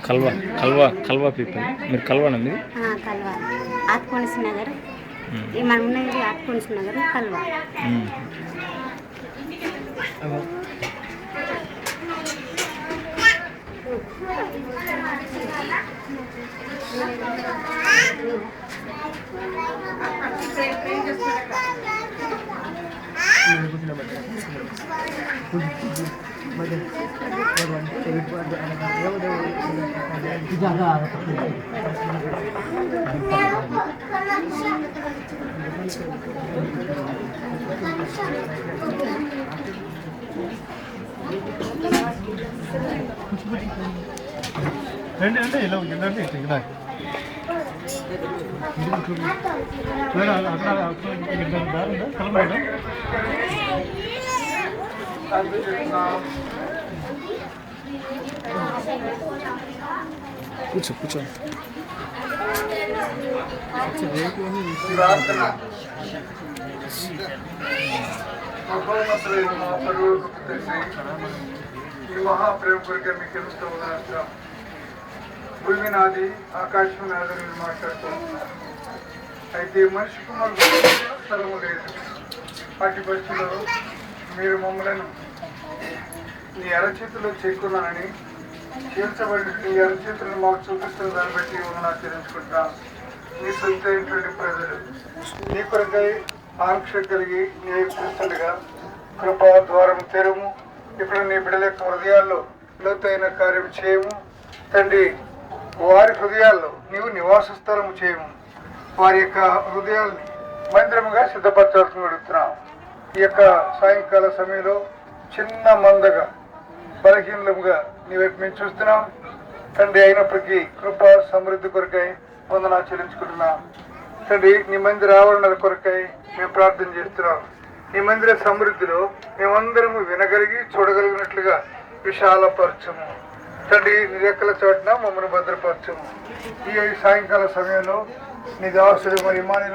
కల్వా కల్వా కల్వా people. మీరు కల్వానా? మీరు కల్వా ఆత్కోనిస్ నగర్. మనం ఉన్నది ఆత్కోనిస్ నగర్ కల్వా. అంటే ఇలా ఉందండి ఇలా కూర్చో కూర్చో. మహాప్రేమ కొరికే మీకు తెలుస్తూ ఉన్నాం. భూమి నాది, ఆకాశం నాది నేను మాట్లాడుతున్నాను. అయితే మనిషి కుమారుడు స్థలము లేదు. వాటి పరిస్థితుల్లో మీరు మమ్మల్ని నీ అరచేతిలో చేకున్నానని చేర్చబడి నీ అరచేతులను మాకు చూపిస్తున్న దాన్ని బట్టి ఆచరించుకుంటాను. నీ సొంతైనటువంటి ప్రజలు నీ కొరకై ఆంక్ష కలిగి నీ చూస్తుండగా కృపా ద్వారం తెరుము. ఇప్పుడు నీ బిడ్డల యొక్క హృదయాల్లో లోతైన కార్యం చేయము తండ్రి. వారి హృదయాల్లో నీవు నివాస స్థలము చేయము. వారి యొక్క హృదయాల్ని మందిరముగా సిద్ధపరచాల్సిన అడుగుతున్నాం. ఈ యొక్క సాయంకాల సమయంలో చిన్న మందగా బలహీనముగా నీ వైపు మేము చూస్తున్నాం తండ్రి. అయినప్పటికీ కృపా సమృద్ధి కొరకై వందనాలు చెల్లించుకుంటున్నాం తండ్రి. నీ మందిర ఆవరణల కొరకై మేము ప్రార్థన చేస్తున్నాం. నీ మందిర సమృద్ధిలో మేమందరము వినగలిగి చూడగలిగినట్లుగా విశాలపరచము తండ్రి. నీ రెక్కల చోటున మమ్మల్ని భద్రపరచము. ఈ సాయంకాల సమయంలో నీ దాసుడు మరి